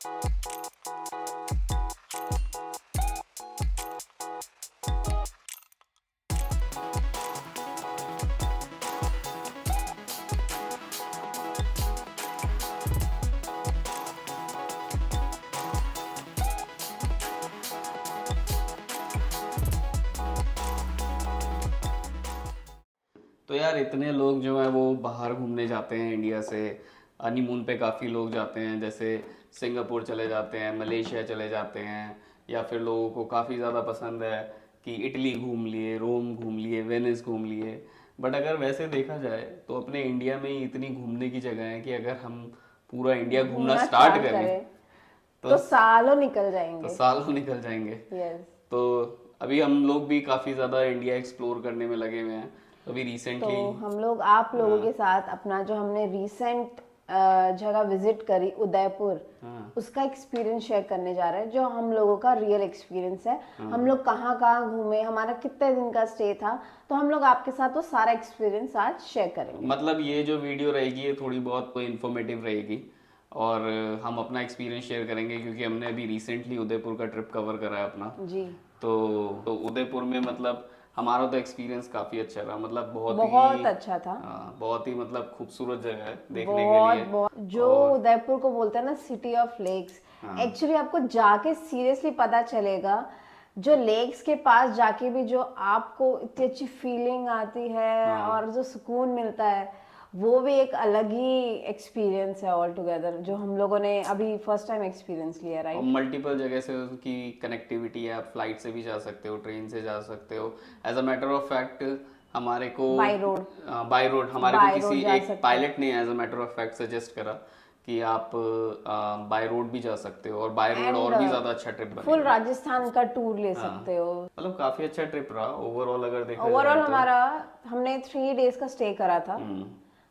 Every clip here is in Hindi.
तो यार इतने लोग जो हैं वो बाहर घूमने जाते हैं इंडिया से। हनीमून पे काफ़ी लोग जाते हैं, जैसे सिंगापुर चले जाते हैं, मलेशिया चले जाते हैं, या फिर लोगों को काफ़ी ज़्यादा पसंद है कि इटली घूम लिए, रोम घूम लिए, वेनिस घूम लिए। बट अगर वैसे देखा जाए तो अपने इंडिया में ही इतनी घूमने की जगह है कि अगर हम पूरा इंडिया घूमना घूमना स्टार्ट स्टार्ट करें करें तो तो सालों निकल तो जाएंगे। साल निकल जाएंगे। यस। तो अभी हम लोग भी काफ़ी ज़्यादा इंडिया एक्सप्लोर करने में लगे हुए हैं। अभी तो रिसेंटली। हम लोग आप लोगों के साथ अपना जो हमने रीसेंट जगह विजिट करी उदयपुर, हाँ उसका एक्सपीरियंस शेयर करने जा रहे हैं, जो हम लोगों का रियल एक्सपीरियंस है। हम लोग कहाँ कहाँ घूमे, हमारा कितने दिन का स्टे था, तो हम लोग आपके साथ वो सारा एक्सपीरियंस आज शेयर करेंगे। मतलब ये जो वीडियो रहेगी ये थोड़ी बहुत कोई इन्फॉर्मेटिव रहेगी, और हम अपना एक्सपीरियंस शेयर करेंगे क्योंकि हमने अभी रिसेंटली उदयपुर का ट्रिप कवर करा है अपना। जी। तो उदयपुर में मतलब हमारा तो एक्सपीरियंस काफ़ी अच्छा रहा, मतलब बहुत ही बहुत अच्छा था। बहुत ही मतलब खूबसूरत जगह है देखने के बहुत लिए। बहुत जो और उदयपुर को बोलते हैं ना सिटी ऑफ लेक्स, हाँ एक्चुअली आपको जाके सीरियसली पता चलेगा। जो लेक्स के पास जाके भी जो आपको इतनी अच्छी फीलिंग आती है हाँ, और जो सुकून मिलता है, वो भी एक अलग ही एक्सपीरियंस है ऑल टुगेदर, जो हम लोगों ने अभी फर्स्ट टाइम एक्सपीरियंस लिया, और राइट। मल्टीपल जगह से उसकी कनेक्टिविटी है, आप फ्लाइट से भी जा सकते हो, ट्रेन से जा सकते हो। As a matter of fact हमारे को बाय रोड। बाय रोड हमारे को बाय रोड किसी जा एक सकते हैं। पायलट ने as a matter of fact suggest करा कि आप बाय रोड भी जा सकते हो, और बाय रोड एंड और भी ज़्यादा अच्छा ट्रिप फुल बनेगा। राजस्थान का टूर ले हाँ, सकते हो। मतलब काफ़ी अच्छा ट्रिप रहा ओवरऑल अगर देखा ओवरऑल जाए तो। हमारा, हमने 3 डेज का स्टे करा था। हम्म।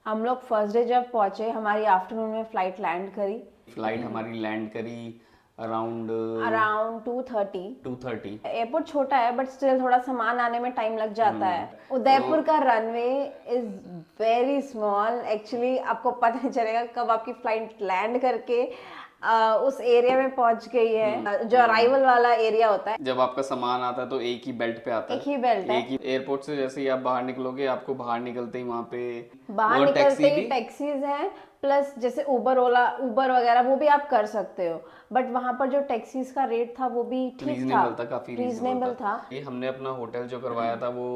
हम लोग फर्स्ट डे जब पहुंचे, हमारी आफ्टरनून में फ्लाइट लैंड करी फ्लाइट हमारी लैंड करी अराउंड अराउंड 2:30। 2:30। एयरपोर्ट छोटा है बट स्टिल थोड़ा सामान आने में टाइम लग जाता है। तो उदयपुर का runway is very small, actually आपको पता नहीं चलेगा कब आपकी फ्लाइट लैंड करके उस एरिया में पहुंच गई है, जो अराइवल वाला एरिया होता है। जब आपका सामान आता है तो एक ही बेल्ट पे आता एक है। ही बेल्ट है। एक ही एयरपोर्ट से जैसे ही आप बाहर निकलोगे, आपको बाहर निकलते ही वहाँ पे बाहर वो निकलते टैक्सी ही भी टैक्सीज हैं, प्लस जैसे उबर ओला उबर वगैरह वो भी आप कर सकते हो। बट वहां पर जो टैक्सीज का रेट था वो भी ठीक था, रीजनेबल था, काफ़ी रीजनेबल रीजनेबल था। था। ये हमने अपना होटल जो करवाया था वो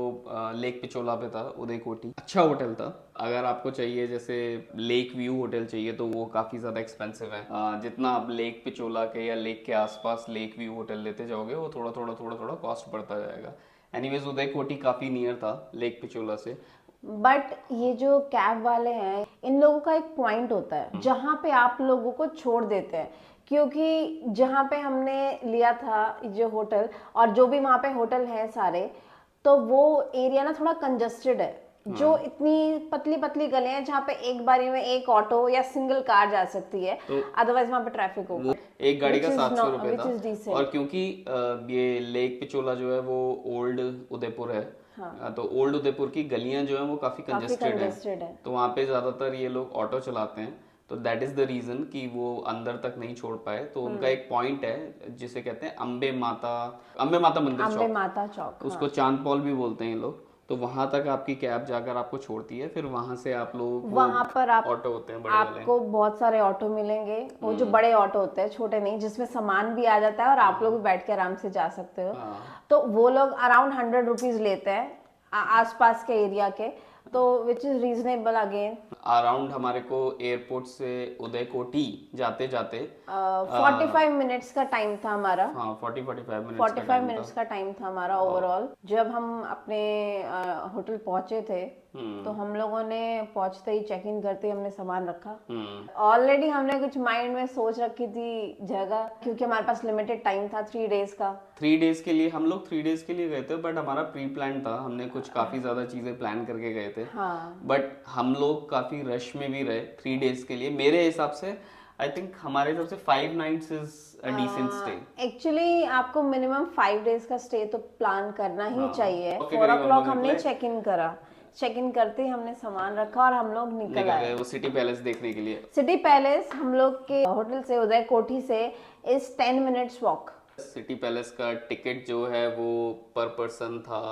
लेक पिचोला पे था, उदय कोटी। अच्छा होटल था। अगर आपको चाहिए जैसे लेक व्यू होटल चाहिए तो वो काफ़ी ज़्यादा एक्सपेंसिव है। जितना आप लेक पिचोला के या लेक के आसपास लेक व्यू होटल लेते जाओगे वो थोड़ा थोड़ा कॉस्ट बढ़ता जाएगा। एनीवेज उदय कोटी काफ़ी नियर था लेक पिचोला से। बट ये जो कैब वाले हैं, इन लोगों का एक पॉइंट होता है जहाँ पे आप लोगों को छोड़ देते हैं, क्योंकि जहाँ पे हमने लिया था जो होटल, और जो भी वहाँ पे होटल हैं सारे, तो वो एरिया ना थोड़ा कंजस्टेड है। जो हाँ, इतनी पतली पतली गलियां हैं जहाँ पे एक बारी में एक ऑटो या सिंगल कार जा सकती है, तो अदरवाइज वहाँ पे ट्रैफिक वो होगा। एक गाड़ी का 700 रुपये था। विच इज और डिसेंट। क्योंकि ये लेक पिचोला जो है वो ओल्ड उदयपुर है। हाँ, तो ओल्ड उदयपुर की गलियां जो हैं वो काफ़ी काफी कंजेस्टेड हैं। कंजेस्टेड है। तो वहाँ पे ज़्यादातर ये लोग ऑटो चलाते हैं। तो दैट इज़ द रीज़न कि वो अंदर तक नहीं छोड़ पाए। तो उनका एक पॉइंट है जिसे कहते हैं अम्बे माता मंदिर अम्बे चौक। माता चौक, हाँ। उसको चांद पॉल भी बोलते हैं ये लोग। तो वहाँ तक आपकी कैब जाकर आपको छोड़ती है, फिर वहाँ से आप लोग वो वहां पर आप ऑटो होते हैं बड़े वाले। आपको बहुत सारे ऑटो मिलेंगे, वो जो बड़े ऑटो होते हैं, छोटे नहीं, जिसमें सामान भी आ जाता है और आप लोग भी बैठ के आराम से जा सकते हो। हाँ, तो वो लोग अराउंड 100 रुपीज लेते हैं आसपास के एरिया के, तो which is reasonable again. Around हमारे को एयरपोर्ट से उदय कोटी जाते जाते 45 मिनट्स का टाइम था हमारा। 40-45 मिनट्स फोर्टी का फाइव टाइम था। मिनट्स का टाइम था हमारा और ओवरऑल। जब हम अपने होटल पहुंचे थे, तो हम लोगों ने पहुंचते ही चेक इन करते ही हमने सामान रखा। हम्म। ऑलरेडी हमने कुछ माइंड में सोच रखी थी जगह, क्योंकि हमारे पास लिमिटेड टाइम था 3 डेज का। 3 डेज के लिए हम लोग 3 डेज के लिए गए थे, बट हमारा प्री प्लान था, हमने कुछ काफ़ी ज़्यादा चीज़ें प्लान करके गए थे। हाँ। बट हम लोग काफ़ी रश में भी रहे 3 डेज के लिए। मेरे हिसाब से आई थिंक हमारे हिसाब से 5 nights is a decent stay. Actually आपको मिनिमम 5 डेज का स्टे तो प्लान करना ही हाँ, चाहिए। के फोर ओ करीब हम क्लॉक लोग हमने निकले। चेक इन करा। चेक इन करते ही हमने सामान रखा और हम लोग निकल निकल आए। गए वो सिटी पैलेस देखने के लिए। सिटी पैलेस हम लोग के होटल से, उदय कोठी से, is 10 minutes walk. City palace का टिकट जो है वो पर पर्सन था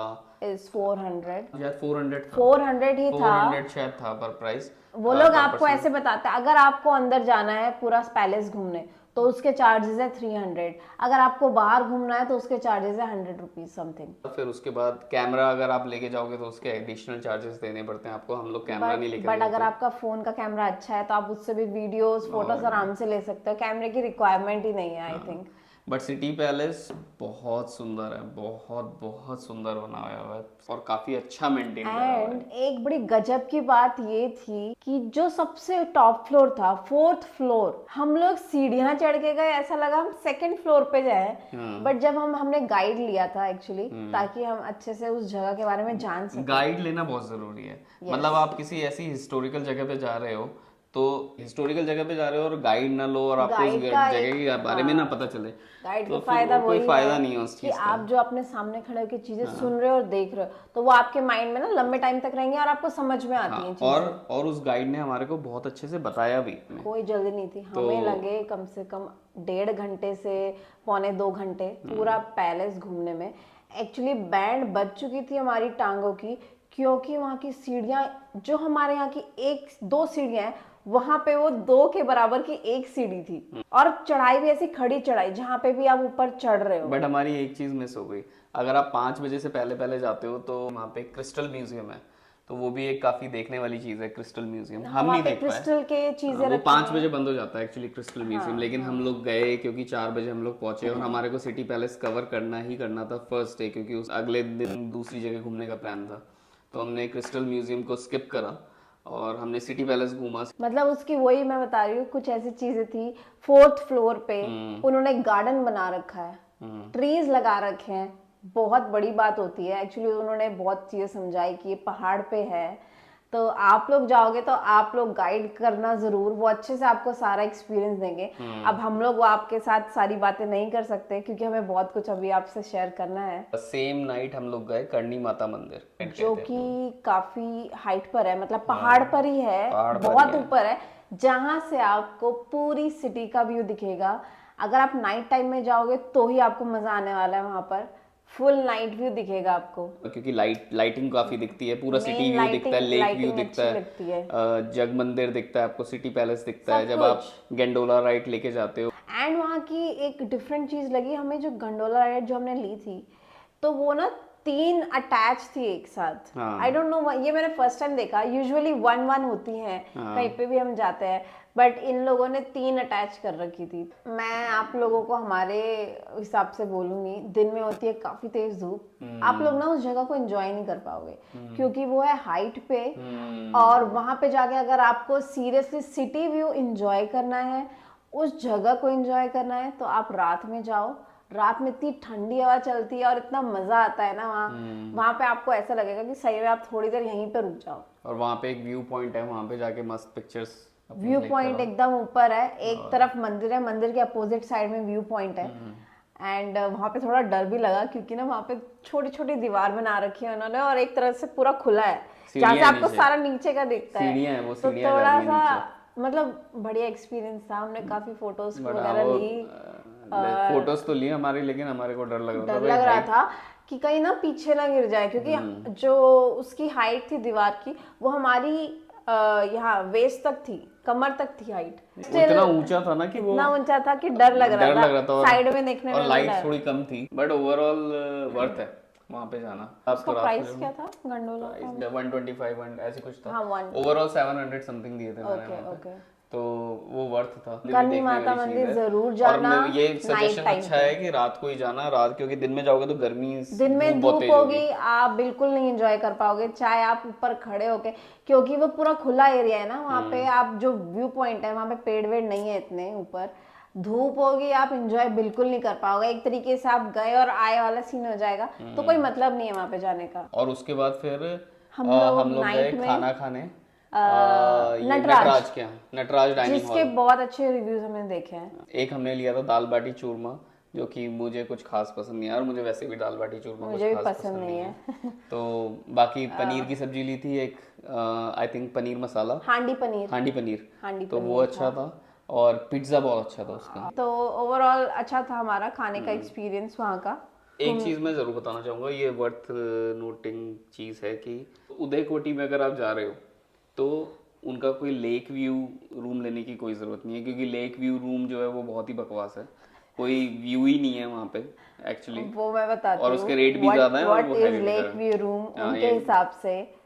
इज 400। शायद 400 था। 400 ही था। 400 शायद था पर प्राइस। वो लोग आपको ऐसे बताते हैं, अगर आपको अंदर जाना है पूरा पैलेस घूमने तो उसके चार्जेस है 300, अगर आपको बाहर घूमना है तो उसके चार्जेस है 100 रुपीज समथिंग। फिर उसके बाद कैमरा अगर आप लेके जाओगे तो उसके एडिशनल चार्जेस देने पड़ते हैं आपको। हम लोग कैमरा नहीं लेके बट गए अगर थे। आपका फोन का कैमरा अच्छा है तो आप उससे भी वीडियोस फोटोज आराम से ले सकते हो। कैमरे की रिक्वायरमेंट ही नहीं है I think. But city palace बहुत सुंदर है, बहुत बहुत सुंदर बनाया हुआ है और काफी अच्छा मेंटेन करा हुआ है। एंड एक बड़ी गजब की बात ये थी कि जो सबसे टॉप फ्लोर था, 4th फ्लोर, हम लोग सीढ़ियां चढ़ के गए, ऐसा लगा हम 2nd फ्लोर पे जाए। बट जब हमने गाइड लिया था एक्चुअली, ताकि हम अच्छे से उस जगह के बारे में जान सकें। गाइड लेना बहुत जरूरी है। मतलब आप किसी ऐसी हिस्टोरिकल जगह पे जा रहे हो तो हिस्टोरिकल जगह पे जा रहे हो और गाइड ना लो और आपको उस गाइड का जगह के बारे में ना पता चले गाइड तो का फिर फायदा कोई वही फायदा है नहीं है उस कि चीज का। आप जो अपने सामने खड़े होकर चीजें सुन रहे हो और देख रहे हो तो वो आपके माइंड में ना लंबे टाइम तक रहेंगे और आपको समझ में आती हैं चीजें। और उस गाइड ने हमारे को बहुत अच्छे से बताया भी। कोई जल्दी नहीं थी, हमें लगे कम से कम 1.5 घंटे से पौने 2 घंटे पूरा पैलेस घूमने में। एक्चुअली बैंड बज चुकी थी हमारी टांगों की, क्योंकि वहाँ की सीढ़ियाँ, जो हमारे यहाँ की 1-2 सीढ़ियाँ हैं, वहां पे वो 2 के बराबर की एक सीढ़ी थी। और चढ़ाई भी ऐसी खड़ी चढ़ाई जहाँ पे भी आप ऊपर चढ़ रहे हो। बट हमारी एक चीज मिस हो गई। अगर आप 5 बजे से पहले पहले जाते हो तो वहाँ पे क्रिस्टल म्यूजियम है, तो वो भी एक काफी देखने वाली चीज है। क्रिस्टल म्यूजियम हम नहीं देख पाए। क्रिस्टल के चीजें वो 5 बजे बंद हो जाता है एक्चुअली क्रिस्टल म्यूजियम। लेकिन हम लोग गए क्योंकि 4 बजे हम लोग पहुंचे और हमारे को सिटी पैलेस कवर करना ही करना था फर्स्ट डे, क्योंकि उस अगले दिन दूसरी जगह घूमने का प्लान था। तो हमने क्रिस्टल म्यूजियम को स्किप करा और हमने सिटी पैलेस घूमा। मतलब उसकी वही मैं बता रही हूँ, कुछ ऐसी चीजें थी। 4th फ्लोर पे उन्होंने गार्डन बना रखा है, ट्रीज लगा रखे हैं। बहुत बड़ी बात होती है एक्चुअली, उन्होंने बहुत चीजें समझाई कि ये पहाड़ पे है, तो आप लोग जाओगे तो आप लोग गाइड करना जरूर, वो अच्छे से आपको सारा एक्सपीरियंस देंगे। अब हम लोग वो आपके साथ सारी बातें नहीं कर सकते क्योंकि हमें बहुत कुछ अभी आपसे शेयर करना है। सेम नाइट हम लोग गए करणी माता मंदिर, जो कि काफी हाइट पर है, मतलब पहाड़ पर ही है, बहुत ऊपर है, जहां से आपको पूरी सिटी का व्यू दिखेगा। अगर आप नाइट टाइम में जाओगे तो ही आपको मजा आने वाला है, वहां पर फुल नाइट व्यू दिखेगा आपको, क्योंकि लाइटिंग काफी दिखती है, पूरा सिटी व्यू दिखता है, लेक व्यू दिखता है, जग मंदिर दिखता है आपको, सिटी पैलेस दिखता है जब आप गंडोला राइड लेके जाते हो। एंड वहाँ की एक डिफरेंट चीज लगी हमें, जो गंडोला राइड जो हमने ली थी, तो वो ना 3 अटैच थी एक साथ। आई डोंट नो, ये मैंने फर्स्ट टाइम देखा। यूजुअली 1 होती हैं कहीं पे भी हम जाते हैं, बट इन लोगों ने 3 अटैच कर रखी थी। मैं आप लोगों को हमारे हिसाब से बोलूंगी, दिन में होती है काफी तेज धूप, आप लोग ना उस जगह को एंजॉय नहीं कर पाओगे क्योंकि वो है हाइट पे। और वहां पे जाके अगर आपको सीरियसली सिटी व्यू एंजॉय करना है, उस जगह को एंजॉय करना है, तो आप रात में जाओ। रात में इतनी ठंडी हवा चलती है और इतना मजा आता है ना वहाँ पे आपको ऐसा लगेगा कि सही में आप थोड़ी देर यहीं पे रुक जाओ। और वहाँ पे एक व्यू पॉइंट है, वहाँ पे जाके मस्त पिक्चर्स। व्यू पॉइंट एकदम ऊपर है, एक तरफ मंदिर है, मंदिर के अपोजिट साइड में व्यू पॉइंट है। एंड वहाँ पे थोड़ा डर भी लगा क्योंकि ना वहाँ पे छोटी छोटी दीवार बना रखी है उन्होंने और एक तरह से पूरा खुला है जहाँ से आपको सारा नीचे का दिखता है, तो थोड़ा सा मतलब बढ़िया एक्सपीरियंस था। हमने काफी फोटोज वगैरह ली, फोटोज तो लिए हमारी, लेकिन हमारे को डर लग रहा था कि कहीं ना पीछे ना गिर जाए, क्योंकि जो उसकी हाइट थी दीवार की वो हमारी यहाँ वेस्ट तक थी, कमर तक थी हाइट। इतना ऊंचा था ना कि वो इतना ऊंचा था कि डर लग रहा था साइड में देखने में, और लाइट थोड़ी कम थी, बट ओवरऑल वर्थ है वहाँ पे जाना। उसका प्राइस क्या था गंडोला का? 125 ऐसे कुछ था। हाँ, ओवरऑल 700 समथिंग दिए थे मैंने वहाँ पे, तो वो वर्थ था। करणी माता मंदिर जरूर जाना। और ये सजेशन अच्छा है कि रात को ही जाना, रात, क्योंकि दिन में जाओगे तो गर्मी, दिन में धूप होगी, आप बिल्कुल नहीं एंजॉय कर पाओगे चाहे आप ऊपर खड़े होके, क्योंकि वो पूरा खुला एरिया है ना वहाँ पे। आप जो व्यू पॉइंट है वहाँ पे पेड़ वेड़ नहीं है इतने ऊपर, धूप होगी, आप एंजॉय बिल्कुल नहीं कर पाओगे। एक तरीके से आप गए और आए वाला सीन हो जाएगा, तो कोई मतलब नहीं है वहाँ पे जाने का। और उसके बाद फिर हम लोग गए खाना खाने नटराज के यहाँ, नटराज डाइनिंग हॉल, जिसके बहुत अच्छे रिव्यूज हमने देखे हैं। एक हमने लिया था दाल बाटी चूरमा, जो कि मुझे कुछ खास पसंद नहीं है, और मुझे वैसे भी दाल बाटी चूरमा कुछ मुझे भी खास पसंद नहीं है। तो बाकी पनीर की सब्जी ली थी एक, आई थिंक पनीर मसाला, हांडी पनीर। हांडी पनीर, हांडी तो वो पनीर अच्छा था। और पिज्ज़ा बहुत अच्छा था उसका। तो ओवरऑल अच्छा था हमारा खाने का हम्म। एक्सपीरियंस वहाँ का। एक चीज़ मैं ज़रूर बताना चाहूँगा, ये वर्थ नोटिंग चीज़ है कि उदय कोटी में अगर आप जा रहे हो तो उनका कोई लेक व्यू रूम लेने की कोई ज़रूरत नहीं है, क्योंकि लेक व्यू रूम जो है वो बहुत ही बकवास है, कोई व्यू ही नहीं है वहाँ पे एक्चुअली। वो मैं बताती और हूँ उसके रेट भी व्हाट ज़्यादा है और व्हाट वो इज हैवी भी लेक ज़्यादा व्यू रूम। है। हाँ, उनके ये हिसाब से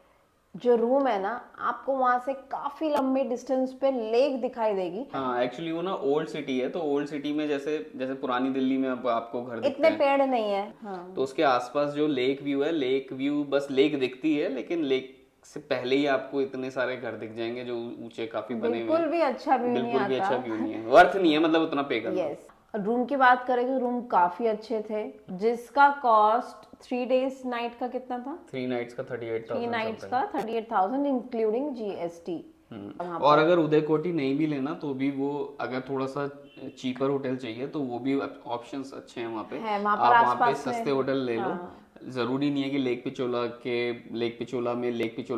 जो रूम है ना, आपको वहां से काफी लंबे डिस्टेंस पे लेक दिखाई देगी। हाँ एक्चुअली वो ना ओल्ड सिटी है, तो ओल्ड सिटी में जैसे जैसे पुरानी दिल्ली में आपको घर दिखते इतने हैं, पेड़ नहीं है। हाँ तो उसके आसपास जो लेक व्यू है, लेक व्यू बस लेक दिखती है, लेकिन लेक से पहले ही आपको इतने सारे घर दिख जाएंगे जो ऊंचे काफी बने हुए बिल्कुल भी अच्छा व्यू हैं। नहीं बिल्कुल भी आता। अच्छा व्यू नहीं है, वर्थ नहीं है मतलब उतना पे करना। यस। रूम की बात करें तो रूम काफी अच्छे थे, जिसका कॉस्ट 3 days नाइट का कितना था? 3 नाइट्स का 3 38,000 नाइट्स समथिंग। का 38,000 इंक्लूडिंग GST। वहाँ और पर अगर उदय कोटी नहीं भी लेना तो भी वो, अगर थोड़ा सा चीपर होटल चाहिए तो वो भी ऑप्शंस अच्छे हैं वहाँ पे। है वहाँ पर आप वहाँ पे आसपास सस्ते में। होटल ले लो। हाँ ज़रूरी नहीं है कि लेक पिचोला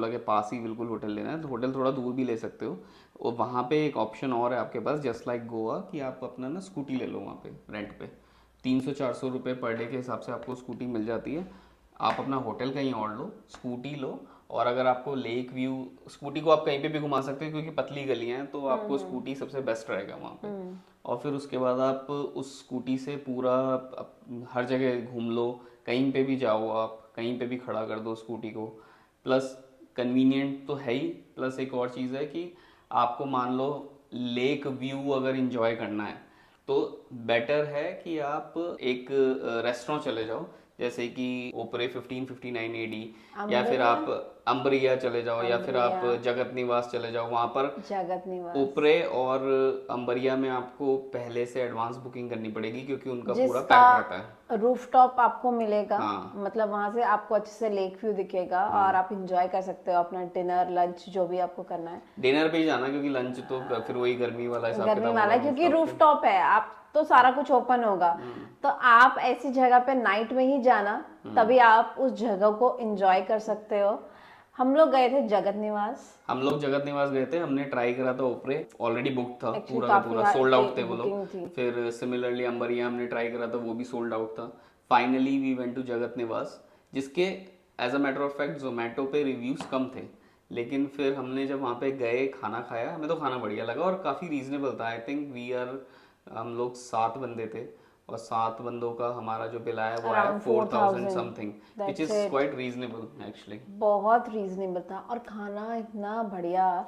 के पास ही बिल्कुल होटल लेना है, तो होटल थोड़ा दूर भी ले सकते हो। और वहाँ पे एक ऑप्शन और है आपके पास, जस्ट लाइक गोवा, कि आप अपना ना स्कूटी ले लो वहाँ पे रेंट पे। 300-400 रुपये पर डे के हिसाब से आपको स्कूटी मिल जाती है। आप अपना होटल कहीं और लो, स्कूटी लो, और अगर आपको लेक व्यू, स्कूटी को आप कहीं पे भी घुमा सकते हो क्योंकि पतली गलियां हैं, तो आपको स्कूटी सबसे बेस्ट रहेगा वहाँ पे। और फिर उसके बाद आप उस स्कूटी से पूरा हर जगह घूम लो, कहीं पे भी जाओ, आप कहीं पे भी खड़ा कर दो स्कूटी को। प्लस कन्वीनियंट तो है ही, प्लस एक और चीज़ है कि आपको मान लो लेक व्यू अगर इंजॉय करना है तो बेटर है कि आप एक रेस्टोरेंट चले जाओ, जैसे कि ओपरे 1559 AD, या फिर अम्बरिया। आप अम्बरिया चले जाओ, या फिर आप अम्बरिया जगत निवास चले जाओ। वहाँ पर जगत निवास, ओपरे और अम्बरिया में आपको पहले से एडवांस बुकिंग करनी पड़ेगी क्योंकि उनका पूरा जिसका पैक रहता है। रूफटॉप आपको मिलेगा। हाँ मतलब वहां से आपको अच्छे से लेक व्यू दिखेगा और हाँ, आप इंजॉय कर सकते हो अपना डिनर लंच जो भी आपको करना है। डिनर पे ही जाना, क्योंकि लंच तो फिर वही गर्मी वाला हिसाब गर्मी किताब वाला होगा है क्योंकि रूफटॉप पे। रूफटॉप है, आप तो सारा कुछ ओपन होगा। तो आप ऐसी जगह पे नाइट में ही जाना, तभी आप उस जगह को एंजॉय कर सकते हो। हम लोग गए थे जगत निवास। हम लोग जगत निवास गए थे, हमने ट्राई करा था ओपरे, ऑलरेडी बुक था एक्चुअली पूरा का काफी पूरा, सोल्ड आउट थे वो लोग। बुकिंग थी। फिर सिमिलरली अंबरिया हमने ट्राई करा था, वो भी सोल्ड आउट था। Finally we went to Jagat Niwas, जिसके as a matter of fact Zomato पे रिव्यूज कम थे, लेकिन फिर हमने जब वहाँ पे गए खाना खाया, हमें तो खाना बढ़िया लगा और काफ़ी रीजनेबल था। आई थिंक हम लोग 7 बंदे थे, और 7 बंदों का हमारा जो बिल आया वो आया around 4,000 4,000। Something, which that's is it. Quite reasonable actually. बहुत रीजनेबल था और खाना इतना बढ़िया।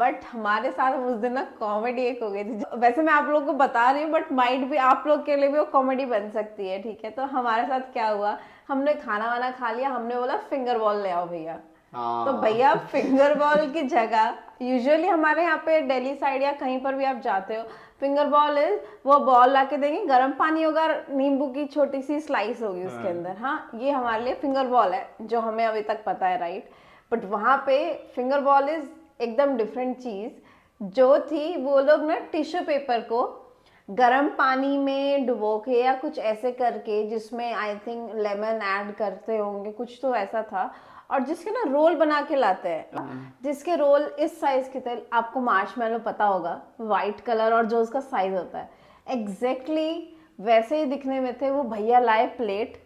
बट हमारे साथ उस दिन ना कॉमेडी एक हो गई थी। वैसे मैं आप लोगों को बता रही हूँ बट माइंड भी आप लोग के लिए भी वो कॉमेडी बन सकती है, ठीक है? तो हमारे साथ क्या हुआ, हमने खाना वाना खा लिया, हमने बोला फिंगर बॉल ले आओ भैया। तो हाँ भैया फिंगर बॉल की जगह, यूजुअली हमारे यहाँ पे दिल्ली साइड या कहीं पर भी आप जाते हो, फिंगर बॉल इज वो बॉल लाके देंगे, गर्म पानी होगा, नींबू की छोटी सी स्लाइस होगी उसके अंदर। हाँ, ये हमारे लिए फिंगर बॉल है जो हमें अभी तक पता है, राइट? बट वहां पे फिंगर बॉल इज एकदम डिफरेंट चीज जो थी। वो लोग ना टिश्यू पेपर को गर्म पानी में डुबो के या कुछ ऐसे करके, जिसमें आई थिंक लेमन ऐड करते होंगे, कुछ तो ऐसा था, और जिसके ना रोल बना के लाते हैं, जिसके रोल इस साइज के थे। आपको मार्शमैलो पता होगा, वाइट कलर, और जो उसका साइज होता है एग्जैक्टली वैसे ही दिखने में थे। वो भैया लाए प्लेट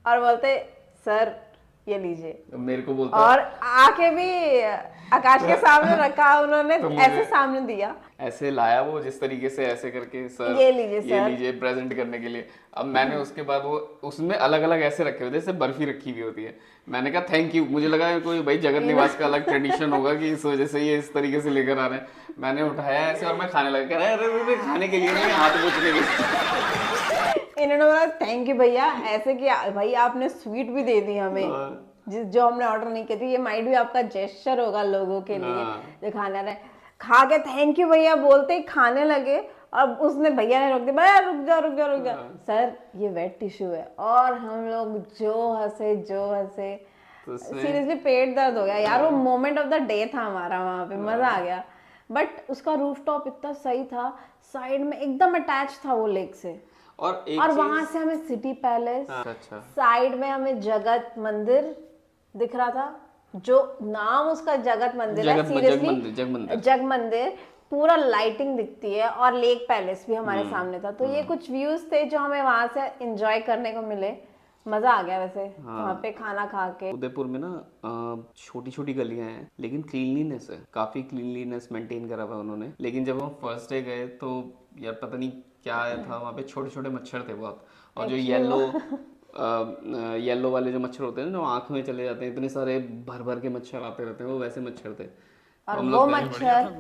और बोलते सर ये लीजिए, मेरे को बोलता और आके भी आकाश के सामने रखा उन्होंने, तो मुझे ऐसे सामने दिया, ऐसे लाया वो जिस तरीके से, ऐसे करके सर ये लीजिए ये सर। लीजिए प्रेजेंट करने के लिए। अब मैंने उसके बाद वो उसमें अलग अलग ऐसे रखे हुए थे जैसे बर्फी रखी हुई होती है। मैंने कहा थैंक यू, मुझे लगा कोई भाई जगत निवास का अलग ट्रेडिशन होगा कि इस वजह से ये इस तरीके से लेकर आ रहे हैं। मैंने उठाया ऐसे और मैं खाने लगा, कह रहा है अरे अरे खाने के लिए नहीं, हाथ पोंछने के लिए। इन्होंने बोला थैंक यू भैया, ऐसे कि भाई आपने स्वीट भी दे दी हमें जो हमने ऑर्डर नहीं की थी। ये माइट भी आपका जेस्चर होगा लोगों के लिए जो खाना रहे। खा के थैंक यू भैया बोलते ही खाने लगे, और उसने भैया ने रोक दिया, भैया रुक जा रुक जा रुक जा, सर ये वेट टिश्यू है। और हम लोग जो हंसे तो सीरियसली पेट दर्द हो गया यार। वो मोमेंट ऑफ द डे था हमारा, वहां पे मजा आ गया। बट उसका रूफटॉप इतना सही था, साइड में एकदम अटैच था वो लेक से। और एक और चीज वहां से हमें सिटी पैलेस, अच्छा साइड में हमें जगत मंदिर दिख रहा था, जो नाम उसका जगत मंदिर है, जग सीरियसली मंदिर जग मंदिर जग मंदिर, पूरा लाइटिंग दिखती है, और लेक पैलेस भी हमारे सामने था। तो ये कुछ व्यूज थे जो हमें वहां से एंजॉय करने को मिले। मजा आ गया वैसे वहां पे खाना खा के। उदयपुर में ना छोटी छोटी गलियां हैं लेकिन क्लीनलीनेस है, काफी क्लीनलीनेस मेंटेन करा हुआ है उन्होंने। लेकिन जब हम फर्स्ट डे गए तो यार पता नहीं क्या आया था वहाँ पे, छोटे छोटे मच्छर थे बहुत। और जो Actually वो येलो वाले जो मच्छर होते हैं ना, जो आंख में चले जाते हैं, इतने सारे भर भर के मच्छर आते रहते हैं, वो वैसे मच्छर थे। तो और हम वो लोग गए, मच्छर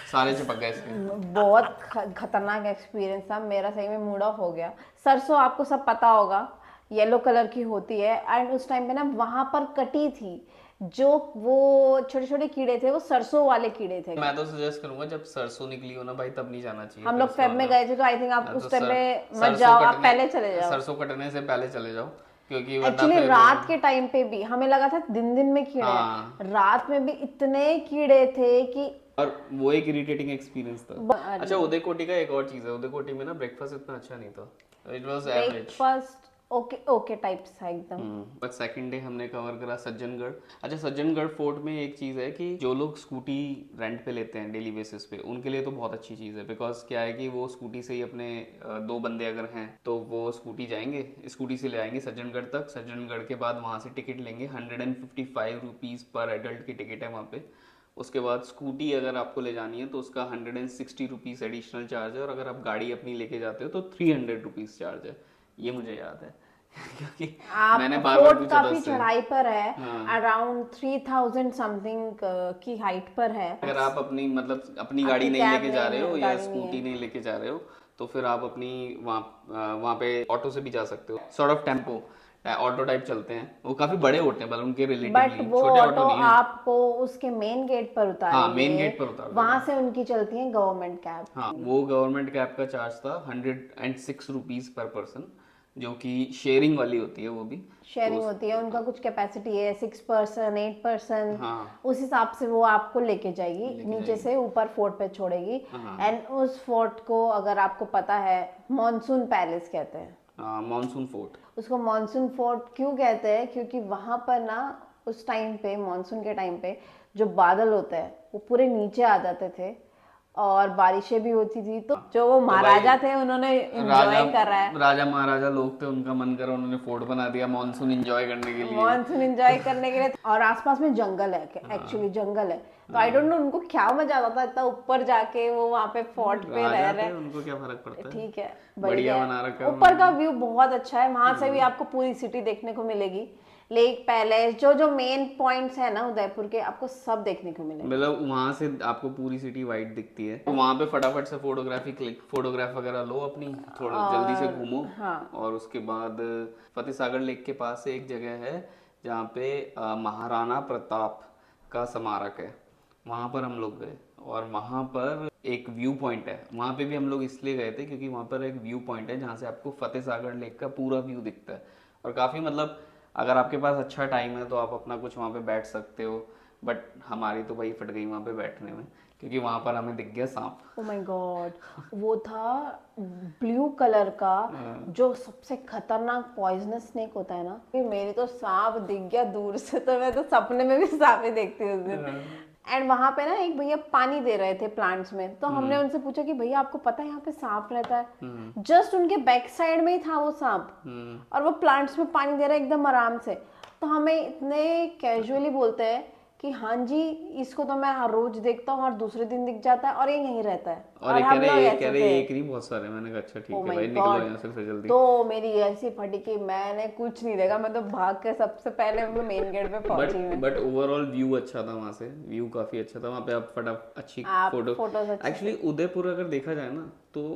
सारे चिपक गए इसके। बहुत खतरनाक एक्सपीरियंस था मेरा, सही में मूड ऑफ हो गया। सरसों आपको सब पता होगा येलो कलर की होती है, एंड उस टाइम पे ना वहां पर कटी थी, जो वो छोटे छोटे कीड़े थे वो सरसों वाले कीड़े थे। मैं तो सजेस्ट करूंगा जब सरसों निकली हो ना भाई, तब नहीं जाना चाहिए हम फिर लोग उसके फेब बाद में गए थे, तो आई थिंक आप मैं तो उस टाइम पे मत सरसों जाओ, आप कटने, पहले चले जाओ। सरसों कटने से पहले चले जाओ, क्योंकि वरना एक्चुअली फिर रात के टाइम पे भी हमें लगा था दिन दिन में कीड़े हाँ। हैं, रात में भी इतने कीड़े थे कि और वो एक इरिटेटिंग एक्सपीरियंस था। अच्छा, उदय कोटी का एक और चीज है, उदय कोटी में ना ब्रेकफास्ट इतना अच्छा नहीं था, it was average. Breakfast okay okay types था एकदम। बट सेकंड डे हमने कवर करा सज्जनगढ़। अच्छा, सज्जनगढ़ फोर्ट में एक चीज़ है कि जो लोग स्कूटी रेंट पे लेते हैं डेली बेसिस पे, उनके लिए तो बहुत अच्छी चीज़ है। बिकॉज क्या है कि वो स्कूटी से ही अपने दो बंदे अगर हैं तो वो स्कूटी जाएंगे, स्कूटी से ले आएंगे सज्जनगढ़ तक। सज्जनगढ़ के बाद वहाँ से टिकट लेंगे, 155 रुपीज़ पर एडल्ट की टिकट है वहाँ पे। उसके बाद स्कूटी अगर आपको ले जानी है तो उसका 160 रुपीज़ एडिशनल चार्ज है, और अगर आप गाड़ी अपनी लेके जाते हो तो 300 रुपीज़ चार्ज है। ये मुझे याद है क्योंकि आप मैंने बार बार फोर्ट पूछा था काफी उससे। चढ़ाई पर है, हाँ, अराउंड 3000 समथिंग की हाइट पर है। अगर आप अपनी मतलब अपनी गाड़ी आपकी नहीं कैब लेके जा नहीं रहे हो है, या गाड़ी नहीं स्कूटी है। नहीं लेके जा रहे हो तो फिर आप अपनी वहाँ पे ऑटो से भी जा सकते हो, sort of tempo auto type चलते हैं, वो काफी बड़े होते हैं, मतलब उनके बट रिलेटिवली वो छोटे ऑटो ऑटो नहीं है। आपको उसके मेन गेट पर हाँ, मेन उतारेंगे, गेट पर उतार वहां देगा। से उनकी चलती है गवर्नमेंट कैब। हाँ, वो गवर्नमेंट कैब का चार्ज था 106 रुपीज़ पर पर्सन, जो कि शेयरिंग वाली होती है वो भी। तो शेयरिंग होती है, उनका कुछ कैपेसिटी है 6%, 8%, हाँ, उस हिसाब से वो आपको लेके जाएगी, लेके नीचे जाएगी। से ऊपर फोर्ट पे छोड़ेगी। हाँ, एंड उस फोर्ट को अगर आपको पता है, मॉनसून पैलेस कहते हैं मानसून फोर्ट। उसको। मॉनसून फोर्ट क्यों कहते हैं? क्योंकि वहां पर ना उस टाइम पे, मॉनसून के टाइम पे, जो बादल होते हैं वो पूरे नीचे आ जाते थे, और बारिशें भी होती थी। तो जो वो तो महाराजा भाई थे उन्होंने राजा एंजॉय करा है, राजा महाराजा लोग थे, उनका मन करा उन्होंने फोर्ट बना दिया मानसून एंजॉय करने के लिए। मानसून एंजॉय करने के लिए। और आसपास में जंगल है, एक्चुअली जंगल है। तो आई डोंट नो उनको क्या मजा आता था इतना ऊपर जाके, वो वहां पे फोर्ट पे रह राजा थे, रहे। उनको क्या फर्क पड़ता है। ठीक है, बढ़िया बढ़िया बना रखा है। है ऊपर का उन्होंने। व्यू बहुत अच्छा है, वहां से भी आपको पूरी सिटी देखने को मिलेगी, लेक पैलेस, जो जो मेन पॉइंट्स है ना उदयपुर के, आपको सब देखने को मिलेगा। मतलब वहां से आपको पूरी सिटी वाइट दिखती है, तो वहां पे फटाफट से फोटोग्राफ वगैरह लो अपनी, थोड़ा जल्दी से और घूमो। हाँ, और उसके बाद फतेह सागर लेक के पास से एक जगह है जहाँ पे महाराणा प्रताप का स्मारक है, वहां पर हम लोग गए। और वहां पर एक व्यू पॉइंट है, वहां पे भी हम लोग इसलिए गए थे क्योंकि वहां पर एक व्यू पॉइंट है जहाँ से आपको फतेह सागर लेक का पूरा व्यू दिखता है। और काफी मतलब अगर आपके पास अच्छा टाइम है तो आप अपना कुछ वहां पे बैठ सकते हो। बट हमारी तो भाई फट गई वहां पे बैठने में, क्योंकि वहां पर हमें दिख गया सांप। ओ माय गॉड, वो था ब्लू कलर का, जो सबसे खतरनाक पॉइजनस स्नेक होता है ना। मेरी तो सांप दिख गया दूर से, तो मैं तो सपने में भी सांप ही देखती हूँ उस दिन। एंड वहां पे ना एक भैया पानी दे रहे थे प्लांट्स में, तो हमने उनसे पूछा कि भैया आपको पता है यहाँ पे सांप रहता है? जस्ट उनके बैक साइड में ही था वो सांप, और वो प्लांट्स में पानी दे रहा है एकदम आराम से। तो हमें इतने कैजुअली बोलते हैं कि हाँ जी, इसको तो मैं हर रोज देखता हूँ और दूसरे दिन दिख जाता है और ये यहीं रहता है। और और एक कह हम लोग रहे ऐसे थे। एक नहीं बहुत सारे। मैंने कहा अच्छा ओ ठीक है माय भाई, निकलो गॉड, यहाँ से जल्दी। तो मेरी ऐसी फटी कि मैंने कुछ नहीं देखा, मैं तो भाग के सबसे पहले मेन गेट पे पहुंची मैं। बट ओवरऑल व्यू अच्छा था वहां से, व्यू काफी अच्छा था वहां पे। आप फटाफट अच्छी आप फोटो, फोटोज अच्छे एक्चुअली उदयपुर अगर देखा जाए ना तो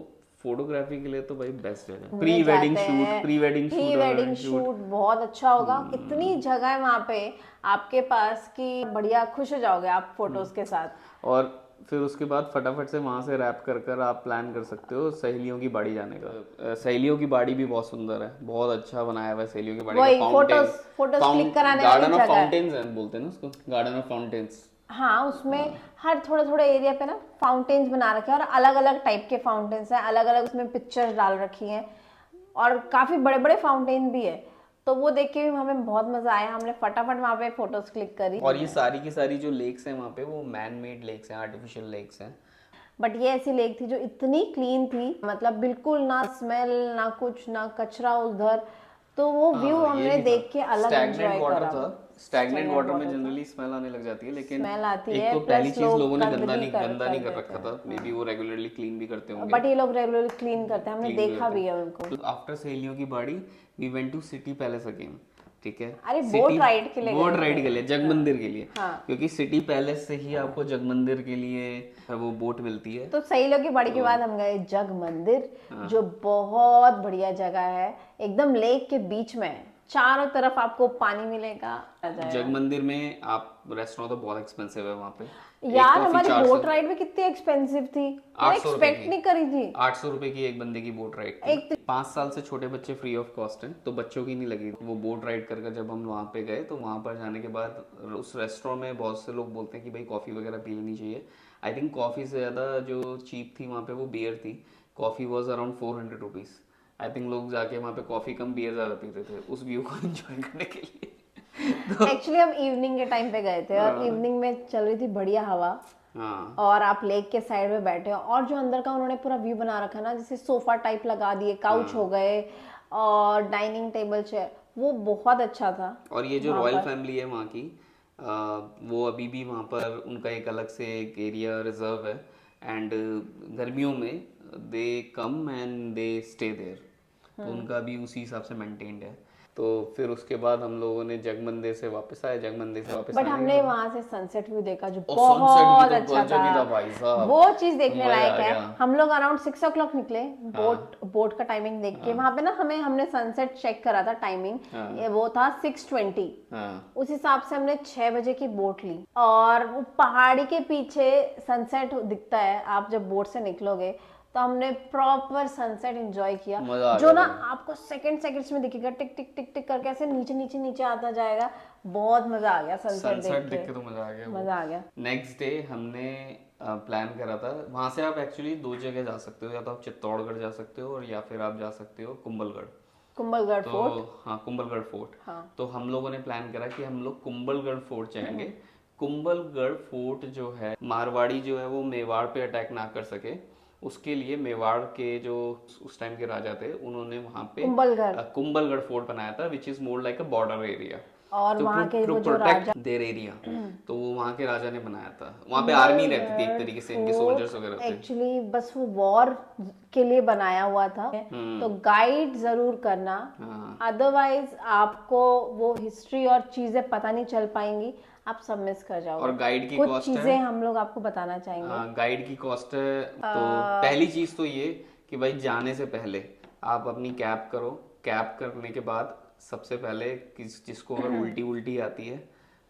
फोटोग्राफी के लिए तो भाई बेस्ट जगह। घूमने जाते हैं, pre wedding pre shoot wedding shoot. Shoot बहुत अच्छा होगा। इतनी जगह है वहां पे आपके पास कि बढ़िया खुश हो जाओगे आप फोटोज के साथ। और फिर उसके बाद फटाफट से वहां से रैप कर कर आप प्लान कर सकते हो सहेलियों की बाड़ी जाने का। सहेलियों की बाड़ी भी बहुत सुंदर है, बहुत अच्छा बनाया हुआ है सहेलियों की बाड़ी का। वही फाउंटेन, फोटोज फोटोज क्लिक कराने वाली गार्डन ऑफ जगह है। फाउंटेन्स है बोलते हैं ना उसको, गार्डन ऑफ फाउंटेन्स। हाँ, उसमें हर थोड़े थोड़े एरिया पे ना फाउंटेन्स बना रखे हैं, और अलग अलग टाइप के फाउंटेन्स हैं, अलग अलग उसमें पिक्चर्स डाल रखी हैं। और काफी बड़े बड़े फाउंटेन भी है, तो वो देख के भी हमें बहुत मजा आया। हमने फटाफट वहाँ पे फोटोज क्लिक करी। और ये सारी की सारी जो लेक्स हैं वहाँ पे वो मैन मेड लेक्स हैं, आर्टिफिशियल लेक्स हैं। बट ये ऐसी लेक थी जो इतनी क्लीन थी, मतलब बिल्कुल ना स्मेल ना कुछ, ना कचरा उधर। तो वो व्यू हाँ ये हमने भी था। देख के अलग स्टैग्नेंट एंजॉय वाटर करा। था। स्टैग्नेंट वाटर में वाटर था, जनरली स्मेल आने लग जाती है, लेकिन स्मेल आती एक है, तो पहली प्लस चीज लोग लोगों ने गंदगी गंदा नहीं कर देते रखा हैं। था, मे बी वो रेगुलरली क्लीन भी करते होंगे। बट ये लोग रेगुलरली क्लीन करते हैं, हमने क्लीन भी देखा करते भी है हैं। उनको। तो आफ्टर सहेलियों की बाड़ी we went to city palace again. ठीक है, अरे सिटी बोट राइड के लिए बोट गए राइड थे। के लिए, जग मंदिर के लिए। हाँ। क्योंकि सिटी पैलेस से ही आपको जग मंदिर के लिए वो बोट मिलती है। तो सही की बड़ी के बाद हम गए जग मंदिर, जो बहुत बढ़िया जगह है, एकदम लेक के बीच में है। चारों तरफ आपको पानी मिलेगा। जग मंदिर में आप रेस्टोरेंट तो बहुत एक्सपेंसिव है वहाँ पे। एक यार कॉफी हमारी 400, बोट राइड भी कितनी एक्सपेंसिव थी, मैंने 800 रुपए एक्सपेक्ट की, नहीं करी थी। 800 रुपए की एक बंदे की बोट राइड थी। एक 5 साल से छोटे बच्चे फ्री ऑफ कॉस्ट हैं, तो बच्चों की नहीं लगी वो बोट राइड कर जब हम वहाँ पे गए, तो वहाँ पर जाने के बाद उस रेस्टोरेंट में बहुत से लोग बोलते हैं कि भाई कॉफ़ी वगैरह पी लेनी चाहिए। आई थिंक कॉफ़ी से ज़्यादा जो चीप थी वहाँ पे वो बियर थी। Coffee was around 400 rupees. I think लोग जाके वहाँ पे कॉफ़ी कम बियर ज़्यादा पीते थे उस व्यू को एंजॉय करने के लिए। तो एक्चुअली हम इवनिंग के टाइम पे गए थे, और इवनिंग में चल रही थी बढ़िया हवा, हाँ और आप लेक के साइड में बैठे हो, और जो अंदर का उन्होंने पूरा व्यू बना रखा है ना, जैसे सोफा टाइप लगा दिए, काउच हो गए और डाइनिंग टेबल चेयर, वो बहुत अच्छा था। और ये जो वहाँ रॉयल पर फैमिली है वहाँ की, वो अभी भी वहाँ पर उनका एक अलग से एक एरिया रिजर्व है। एंड गर्मियों में they come and they stay there, तो उनका भी उसी हिसाब से मेंटेन्ड है। तो फिर उसके बाद हम लोगों ने जग मंदिर से वापस आए। जग मंदिर से वापस बट आने के हमने बाद वहां से सनसेट व्यू देखा, जो और सनसेट भी बहुत तो अच्छा गजब ही था था। भाई साहब, वो चीज देखने मजा लायक आ है। गया। हम लोग अराउंड 6 o'clock निकले, हाँ बोट का टाइमिंग देख के। वहां पे ना हमने सनसेट चेक करा था टाइमिंग, हाँ वो था 6:20। हाँ। उस हिसाब से हमने 6 बजे की बोट ली, और वो पहाड़ी के पीछे सनसेट दिखता है आप जब बोट से निकलोगे। तो हमने प्रॉपर सनसेट एंजॉय किया, मजा आ जो गया ना था। आपको सेकंड्स में दिखेगा, टिक टिक टिक टिक करके ऐसे नीचे नीचे नीचे आता जाएगा। बहुत मजा आ गया सनसेट सनसेट देख देख के, के तो मजा आ गया। वो मजा आ गया। नेक्स्ट डे हमने प्लान करा था, वहाँ से आप एक्चुअली 2 जगह जा सकते हो, या तो आप चित्तौड़गढ़ जा सकते हो और या फिर आप जा सकते हो कुंभलगढ़। कुंभलगढ़ तो फोर्ट। हाँ, कुंभलगढ़ फोर्ट। हाँ। तो हम लोगों ने प्लान करा कि हम लोग कुंभलगढ़ फोर्ट जाएंगे। कुंभलगढ़ फोर्ट जो है, मारवाड़ी जो है वो मेवाड़ पे अटैक ना कर सके, उसके लिए मेवाड़ के जो उस टाइम के राजा थे, उन्होंने वहाँ पे कुंभलगढ़, कुंभलगढ़ फोर्ट बनाया था, which is more like a border area और तो वहाँ के टू वो जो राजा, प्रोटेक्ट देयर एरिया। तो वो वहाँ के राजा ने बनाया था। वहाँ पे आर्मी रहती थी एक तरीके से, इनके सोल्जर्स वगैरह थे। एक्चुअली बस वो वॉर के लिए बनाया हुआ था। तो गाइड जरूर करना, हाँ अदरवाइज आपको वो हिस्ट्री और चीजें पता नहीं चल पाएंगी, आप सब मिस कर जाओगे। और गाइड की कुछ कॉस्ट है, चीजें हम लोग आपको बताना चाहेंगे। गाइड की कॉस्ट है। तो पहली चीज तो ये कि भाई जाने से पहले आप अपनी कैब करो। कैब करने के बाद सबसे पहले जिसको अगर उल्टी उल्टी आती है,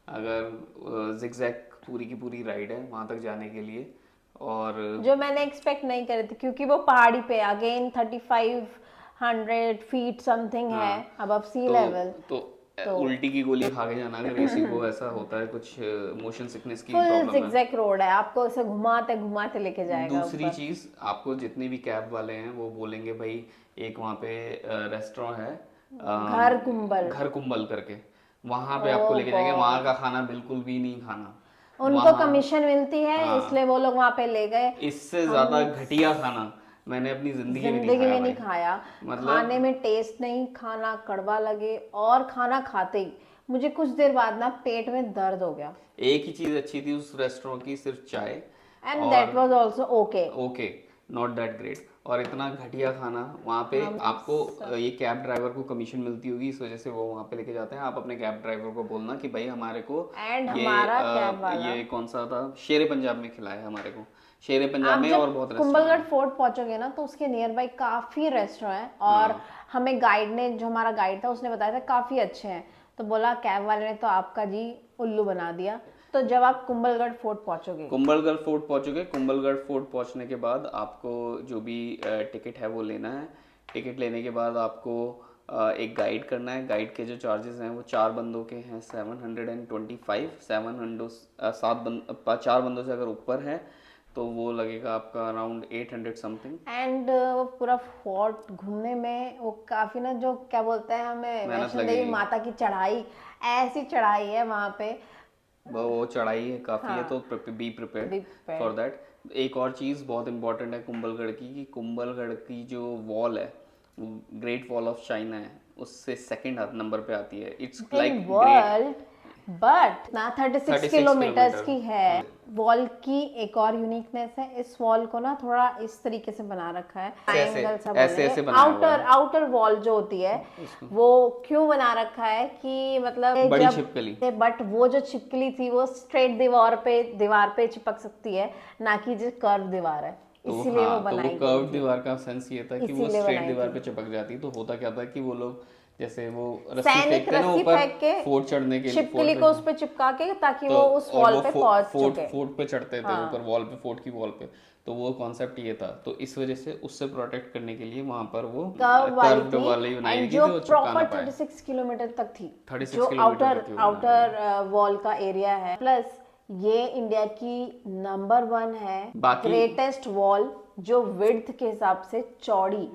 अगर जिगजैग पूरी की पूरी राइड है वहां तक जाने के लिए। और जो मैंने एक्सपेक्ट नहीं करे थे, क्योंकि वो पहाड़ी पे अगेन 3500 फीट समथिंग है अबव सी लेवल। उल्टी की गोली खा के जाना अगर किसी को ऐसा होता है, कुछ मोशन सिकनेस की फुल प्रॉब्लम है। जिगजैग रोड है, आपको ऐसे घुमाते घुमाते लेके जाएगा दूसरी ऊपर। चीज, आपको जितने भी कैब वाले हैं वो बोलेंगे भाई एक वहाँ पे रेस्टोरेंट है, घर कुंभल। घर कुंभल करके, वहां पे आपको ओ लेके जाएंगे। वहां का खाना बिल्कुल भी नहीं खाना उनको वहाँ। कमीशन मिलती है, हाँ, इसलिए वो लोग वहां पे ले गए। इससे ज्यादा हम घटिया खाना मैंने अपनी जिंदगी में नहीं जिंदगी खाया में नहीं भाई। खाया। मतलब खाने में टेस्ट नहीं, खाना कड़वा लगे, और खाना खाते ही मुझे कुछ देर बाद ना पेट में दर्द हो गया। एक ही चीज अच्छी थी उस रेस्टोरेंट की, सिर्फ चाय। एंड दैट और was also okay. Okay, not that great. और इतना घटिया खाना वहाँ पे। आपको ये कैब ड्राइवर को कमीशन मिलती होगी, इस वजह से वो वहाँ पे लेके जाते हैं। आप अपने कैब ड्राइवर को बोलना कि भाई हमारे को एंड ये हमारा कैब वाला, ये कौन सा था, शेरे पंजाब में खिलाया हमारे को। शेरे पंजाब आप में जब और बहुत रेस्टोरेंट कुंभलगढ़ है। फोर्ट पहुंचोगे ना, तो उसके नियर बाई काफी रेस्टोरेंट हैं, और हमें गाइड ने, जो हमारा गाइड था, उसने बताया था काफी अच्छे हैं। तो बोला कैब वाले ने तो आपका जी उल्लू बना दिया। तो जब आप कुंभलगढ़ फोर्ट पहुंचोगे, कुंभलगढ़ फोर्ट पहुंचने के बाद आपको जो भी टिकट है वो लेना है। टिकट लेने के बाद आपको एक गाइड करना है। गाइड के जो चार्जेस हैं वो 4 बंदों के हैं 725। 700 4 बंदों से अगर ऊपर है तो वो लगेगा आपका अराउंड 800 समथिंग। एंड पूरा फोर्ट घूमने में वो काफी ना, जो क्या बोलते हैं हमें, मेहनत वैष्णो देवी लगेगी। माता की चढ़ाई, ऐसी चढ़ाई है वहां पे। वो चढ़ाई है काफ़ी है, हाँ, तो be prepared be for prepared. That. एक और चीज़ बहुत इंपॉर्टेंट है कुंभलगढ़ की, कि कुंभलगढ़ की जो वॉल है, ग्रेट वॉल ऑफ चाइना है, उससे सेकंड नंबर पे आती है। It's in like great world, but ना 36 36 किलोमीटर्स किलोमीटर। की है। वॉल की एक और यूनिकनेस है, इस वॉल को ना थोड़ा इस तरीके से बना रखा है, ऐसे ट्रायंगल सा ऐसे बोलेंगे। ऐसे बनाया हुआ आउटर है आउटर वॉल जो होती है उसको, वो क्यों बना रखा है कि मतलब बड़ी जब, छिपकली। बट वो जो छिपकली थी वो स्ट्रेट दीवार पे चिपक सकती है, ना कि जो कर्व दीवार है, तो इसीलिए वो हाँ, तो वो बनाई गई कर्व थी। दीवार का सेंस ये था कि वो इसीलिए स्ट्रेट बनाई दीवार थी। पे चिपक जाती। तो होता क्या था कि वो लोग जैसे वो रस्सी सैनिक फेंकते हैं ना रस्सी ऊपर, फेंक के फोर्ट चढ़ने के लिए, फोर्ट छिपकली पे, को उस पे चिपका के, ताकि तो वो उस और वॉल वो पे पहुंच फोर्ट सके। फोर्ट पे चढ़ते थे ऊपर, हाँ, वॉल पे, फोर्ट की वॉल पे। तो वो कॉन्सेप्ट ये था, तो इस वजह से उससे प्रोटेक्ट करने के लिए वहां पर वो कर्व वाली कर्व्ड थी। वाली बनाई एंड गई जो थी, वो चिपका ना प्रॉपर पाए। 36 किलोमीटर तक थी, 36 जो किलोमीटर आउटर तक की वो बनाई गई। आउटर वॉल का एरिया है। प्लस ये इंडिया की नंबर 1 है बाकी ग्रेटेस्ट वॉल, जो विड्थ के हिसाब से चौड़ी,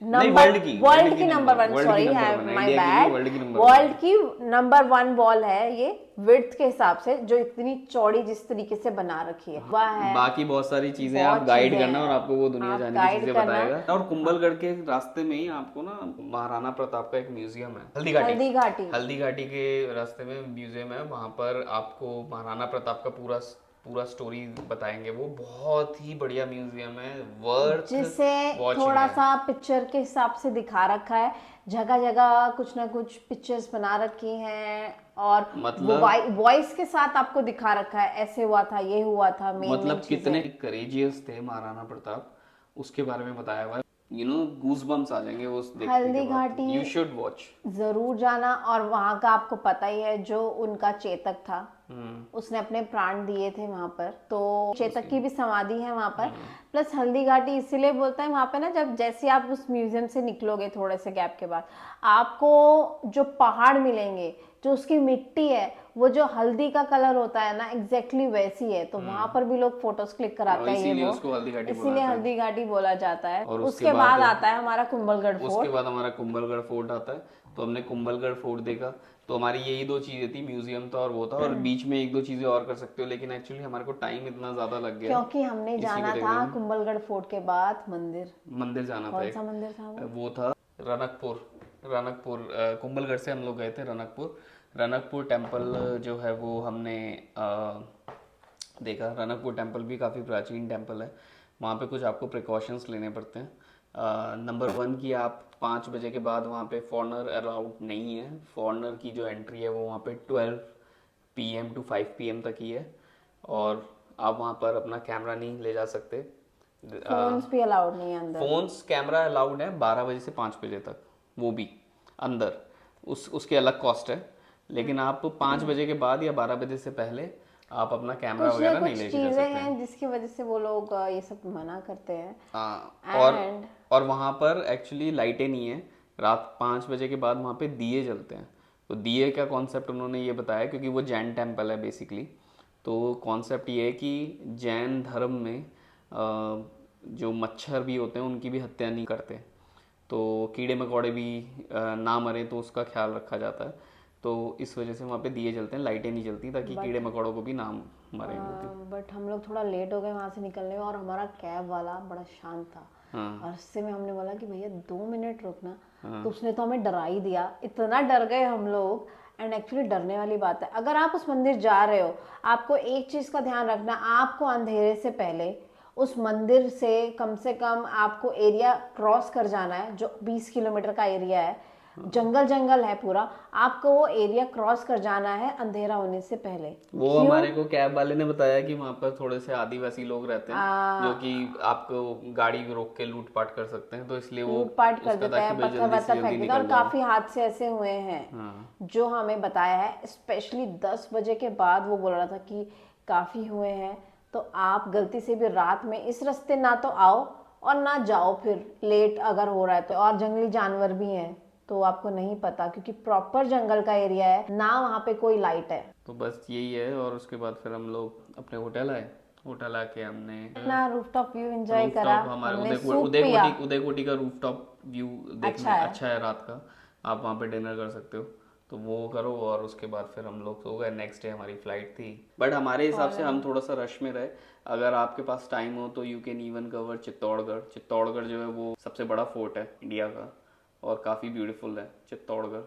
नहीं, नंबर वर्ल्ड की नंबर 1, वर्ल्ड की सॉरी, नंबर वन है, माय इंडिया की नहीं, बैड, वर्ल्ड की नंबर वन वर्ल्ड है। की नंबर 1 वॉल है ये, विड्थ के हिसाब से, जो इतनी चौड़ी जिस तरीके से बना रखी है वह है। बाकी बहुत सारी चीजें आप बहुत गाइड चीजें करना, और हैं, आपको वो दुनिया आप जाने की गाइड चीजें करना। बताएगा। और कुंभलगढ़ के रास्ते में ही आपको ना महाराणा प्रताप का एक म्यूजियम है, हल्दी घाटी। हल्दी घाटी। हल्दी घाटी के रास्ते में म्यूजियम है, वहां पर आपको महाराणा प्रताप का पूरा पूरा स्टोरी बताएंगे। वो बहुत ही बढ़िया म्यूजियम है, वर्थ जिसे वॉचिंग थोड़ा है। सा पिक्चर के हिसाब से दिखा रखा है, जगह जगह कुछ ना कुछ पिक्चर्स बना रखी हैं, और वो मतलब वॉइस के साथ आपको दिखा रखा है, ऐसे हुआ था, ये हुआ था, मेन मेन कितने चीजें। करेजियस थे महाराणा प्रताप, उसके बारे में बताया हुआ है। गूज बम्स आ जाएंगे वो देखने के हल्दी बाद। घाटी यू शुड वॉच। जरूर जाना। और वहां का आपको पता ही है, जो उनका चेतक था, हम्म। उसने अपने प्राण दिए थे वहां पर, तो चेतक की भी समाधि है वहां पर। हम्म। प्लस हल्दी घाटी इसीलिए बोलता है वहां पे ना, जब जैसे आप उस म्यूजियम से निकलोगे थोड़े से गैप के बाद, आपको जो पहाड़ मिलेंगे, जो उसकी मिट्टी है, वो जो हल्दी का कलर होता है ना, एग्जैक्टली वैसी है। तो वहां पर भी लोग फोटोज क्लिक कराते और हैं, ये इसीलिए वो उसको हल्दी घाटी बोला इसीलिए जाता है। हल्दी घाटी बोला जाता है। और उसके उसके बाद बाद आता है हमारा कुंभलगढ़ उसके फोर्ट। बाद हमारा कुंभलगढ़ फोर्ट आता है। तो हमने कुंभलगढ़ फोर्ट देखा। तो हमारी यही दो चीजें थी, म्यूजियम था और वो था, और बीच में एक दो चीजें और कर सकते हो, लेकिन एक्चुअली हमारे को टाइम इतना ज्यादा लग गया क्योंकि हमने इसी को जाना देखने था में। कुंभलगढ़ फोर्ट के बाद मंदिर। मंदिर जाना था कौन सा एक, मंदिर था वो? वो था रनकपुर। रनकपुर कुंभलगढ़ से हम लोग गए थे रनकपुर। रनकपुर टेम्पल जो है वो हमने देखा। रनकपुर टेम्पल भी काफ़ी प्राचीन टेम्पल है। वहाँ पे कुछ आपको प्रिकॉशंस लेने पड़ते हैं। नंबर 1 की, आप 5 बजे के बाद वहाँ पे फॉरनर अलाउड नहीं है। फॉरनर की जो एंट्री है वो वहाँ पे 12 PM to 5 PM तक ही है। और आप वहाँ पर अपना कैमरा नहीं ले जा सकते। फोन्स भी अलाउड नहीं है अंदर। फोन्स कैमरा अलाउड है 12 बजे से 5 बजे तक, वो भी अंदर। उसके अलग कॉस्ट है। लेकिन आप 5 बजे के बाद या 12 बजे से पहले आप अपना कैमरा कुछ ना वगैरह नहीं कुछ लेके जा चीजें सकते हैं। हैं जिसकी वजह से वो लोग ये सब मना करते हैं। हाँ, एंड और वहाँ पर एक्चुअली लाइटें नहीं है। रात 5 बजे के बाद वहाँ पे दिए जलते हैं। तो दिए का कॉन्सेप्ट उन्होंने ये बताया, क्योंकि वो जैन टेम्पल है बेसिकली। तो कॉन्सेप्ट ये है कि जैन धर्म में जो मच्छर भी होते हैं उनकी भी हत्या नहीं करते। तो कीड़े मकोड़े भी ना मरे, तो उसका ख्याल रखा जाता है। तो इस वजह से वहाँ पे दिए जलते हैं, लाइटें नहीं जलती, ताकि कीड़े मकोड़ों को भी ना मरे वो भी। बट हम लोग थोड़ा लेट हो गए वहां से निकलने में, और हमारा कैब वाला बड़ा शांत था। हाँ। और उससे में हमने बोला कि भैया 2 मिनट रुकना। तो उसने तो हमें डरा ही दिया, इतना डर गए हम लोग। एंड एक्चुअली डरने वाली बात है, अगर आप उस मंदिर जा रहे हो, आपको एक चीज का ध्यान रखना, आपको अंधेरे से पहले उस मंदिर से कम आपको एरिया क्रॉस कर जाना है, जो 20 किलोमीटर का एरिया है। जंगल जंगल है पूरा, आपको वो एरिया क्रॉस कर जाना है अंधेरा होने से पहले। वो क्यों? हमारे को कैब वाले ने बताया कि वहाँ पर थोड़े से आदिवासी लोग रहते हैं, जो कि आपको गाड़ी रोक के लूटपाट कर सकते हैं। तो इसलिए वो लूटपाट कर उसका देते था कि हैं, भाई पत्थर जल्दी से वत्थर जल्दी फेंक देते हैं, और निकल जाओ। काफी हादसे ऐसे हुए हैं जो हमें बताया है। स्पेशली 10 बजे के बाद वो बोल रहा था कि काफी हुए हैं। तो आप गलती से भी रात में इस रास्ते ना तो आओ और ना जाओ, फिर लेट अगर हो रहा है तो। और जंगली जानवर भी हैं, तो आपको नहीं पता, क्योंकि प्रॉपर जंगल का एरिया है ना, वहाँ पे कोई लाइट है। तो बस यही है। और उसके बाद फिर हम लोग अपने होटल आए। होटल आके हमने अपना रूफटॉप व्यू एंजॉय करा, रूफटॉप हमारे हमने सूप पिया। उदयकोटी का रूफटॉप व्यू देखने अच्छा है। अच्छा है रात का। आप वहाँ पे डिनर कर सकते हो, तो वो करो और उसके बाद फिर हम लोग सो गए। नेक्स्ट डे हमारी फ्लाइट थी, बट हमारे हिसाब से हम थोड़ा सा रश में रहे। अगर आपके पास टाइम हो तो you can even cover Chittorgarh. Chittorgarh जो है वो सबसे बड़ा फोर्ट है इंडिया का और काफ़ी ब्यूटीफुल है चित्तौड़गढ़।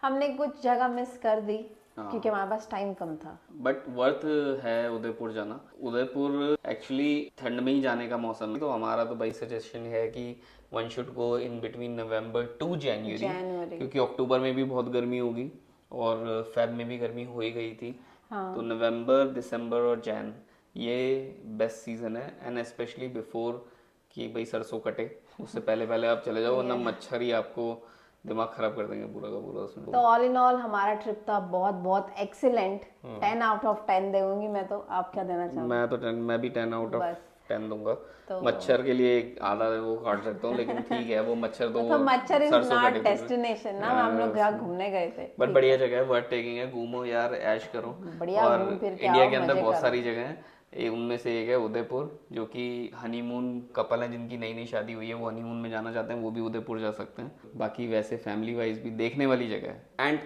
हमने कुछ जगह मिस कर दी हाँ। क्योंकि हमारे पास टाइम कम था। बट वर्थ है उदयपुर जाना। उदयपुर एक्चुअली ठंड में ही जाने का मौसम है, तो हमारा तो भाई सजेशन है कि one should go in between November to January, क्योंकि अक्टूबर में भी बहुत गर्मी होगी और फेब में भी गर्मी हो ही गई थी। हाँ। तो नवंबर, दिसंबर और जैन ये बेस्ट सीजन है, एंड स्पेशली बिफोर कि भाई सरसों कटे उससे पहले पहले आप चले जाओ, वरना मच्छर ही आपको दिमाग खराब कर देंगे पूरा का पूरा उसमें। तो ऑल इन ऑल हमारा ट्रिप था बहुत बहुत एक्सीलेंट। 10 आउट ऑफ 10 दूंगी मैं तो। आप क्या देना चाहोगे? मैं भी 10 आउट ऑफ बस 10 दूंगा। तो मच्छर के लिए एक आधा वो काट सकता हूँ, लेकिन ठीक है, वो मच्छर तो तो मच्छर इज सरसों नॉट कटे डेस्टिनेशन ना, हम लोग जहाँ घूमने गए थे। बट बढ़िया जगह है, वर्थ टेकिंग है। घूमो यार, ऐश करो। बढ़िया और घूम फिर के इंडिया आओ, के अंदर मजे बहुत करो। सारी जगह हैं, उनमें से एक है उदयपुर, जो कि हनीमून कपल हैं जिनकी नई नई शादी हुई है, वो हनीमून में जाना चाहते हैं, वो भी उदयपुर जा सकते हैं। बाकी वैसे फैमिली वाइज भी देखने वाली जगह है। एंड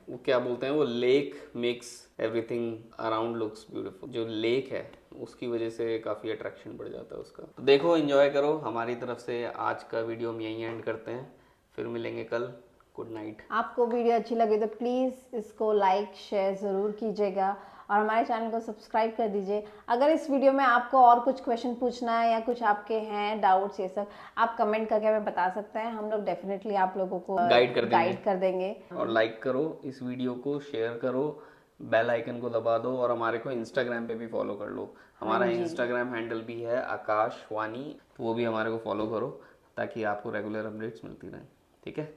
वो क्या बोलते हैं, वो lake makes everything around looks beautiful. जो लेक है उसकी वजह से काफ़ी अट्रैक्शन बढ़ जाता है उसका। तो देखो, एंजॉय करो। हमारी तरफ से आज का वीडियो हम यहीं एंड करते हैं, फिर मिलेंगे कल। Good night. आपको वीडियो अच्छी लगी तो प्लीज़ इसको लाइक शेयर ज़रूर कीजिएगा और हमारे चैनल को सब्सक्राइब कर दीजिए। अगर इस वीडियो में आपको और कुछ क्वेश्चन पूछना है या कुछ आपके हैं डाउट्स, ये सब आप कमेंट करके हमें बता सकते हैं। हम लोग डेफिनेटली आप लोगों को गाइड कर देंगे। और लाइक करो इस वीडियो को, शेयर करो, बेल आइकन को दबा दो, और हमारे को इंस्टाग्राम पे भी फॉलो कर लो। हमारा इंस्टाग्राम हैंडल भी है आकाशवाणी, तो वो भी हमारे को फॉलो करो ताकि आपको रेगुलर अपडेट्स मिलती रहें। ठीक है,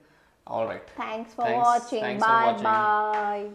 alright, thanks for watching, bye bye.